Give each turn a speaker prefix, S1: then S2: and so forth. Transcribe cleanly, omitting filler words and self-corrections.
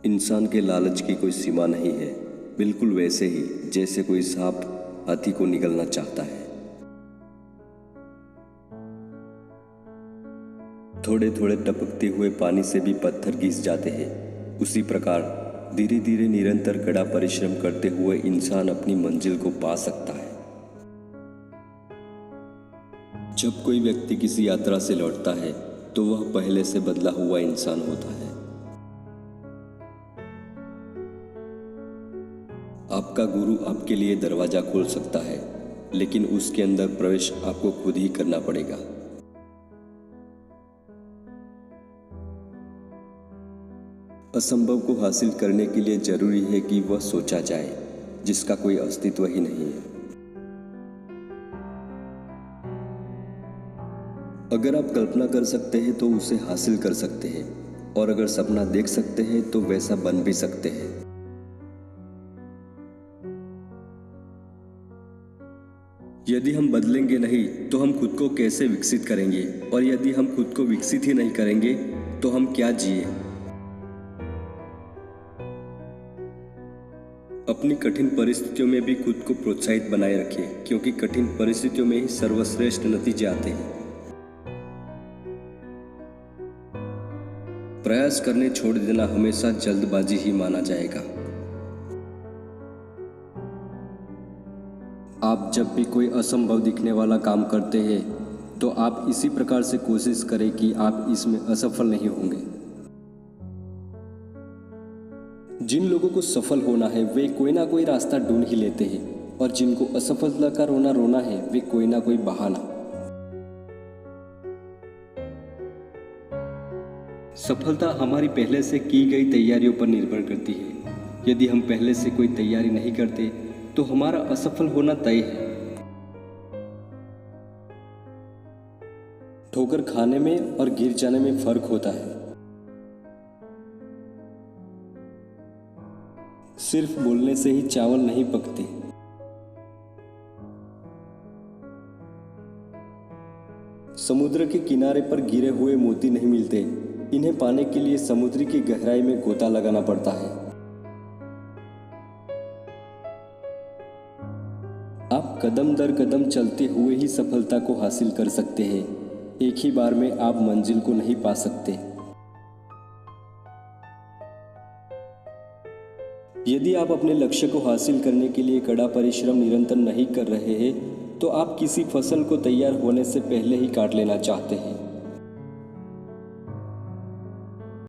S1: इंसान के लालच की कोई सीमा नहीं है, बिल्कुल वैसे ही जैसे कोई सांप हाथी को निगलना चाहता है। थोड़े थोड़े टपकते हुए पानी से भी पत्थर घिस जाते हैं। उसी प्रकार धीरे धीरे निरंतर कड़ा परिश्रम करते हुए इंसान अपनी मंजिल को पा सकता है। जब कोई व्यक्ति किसी यात्रा से लौटता है तो वह पहले से बदला हुआ इंसान होता है। आपका गुरु आपके लिए दरवाजा खोल सकता है, लेकिन उसके अंदर प्रवेश आपको खुद ही करना पड़ेगा। असंभव को हासिल करने के लिए जरूरी है कि वह सोचा जाए जिसका कोई अस्तित्व ही नहीं है। अगर आप कल्पना कर सकते हैं तो उसे हासिल कर सकते हैं, और अगर सपना देख सकते हैं तो वैसा बन भी सकते हैं। यदि हम बदलेंगे नहीं तो हम खुद को कैसे विकसित करेंगे, और यदि हम खुद को विकसित ही नहीं करेंगे तो हम क्या जिए। अपनी कठिन परिस्थितियों में भी खुद को प्रोत्साहित बनाए रखिए, क्योंकि कठिन परिस्थितियों में ही सर्वश्रेष्ठ नतीजे आते हैं। प्रयास करने छोड़ देना हमेशा जल्दबाजी ही माना जाएगा। आप जब भी कोई असंभव दिखने वाला काम करते हैं तो आप इसी प्रकार से कोशिश करें कि आप इसमें असफल नहीं होंगे। जिन लोगों को सफल होना है वे कोई ना कोई रास्ता ढूंढ ही लेते हैं, और जिनको असफलता का रोना है वे कोई ना कोई बहाना। सफलता हमारी पहले से की गई तैयारियों पर निर्भर करती है। यदि हम पहले से कोई तैयारी नहीं करते तो हमारा असफल होना तय है। ठोकर खाने में और गिर जाने में फर्क होता है। सिर्फ बोलने से ही चावल नहीं पकते। समुद्र के किनारे पर गिरे हुए मोती नहीं मिलते, इन्हें पाने के लिए समुद्र की गहराई में गोता लगाना पड़ता है। आप कदम दर कदम चलते हुए ही सफलता को हासिल कर सकते हैं। एक ही बार में आप मंजिल को नहीं पा सकते। यदि आप अपने लक्ष्य को हासिल करने के लिए कड़ा परिश्रम निरंतर नहीं कर रहे हैं तो आप किसी फसल को तैयार होने से पहले ही काट लेना चाहते हैं।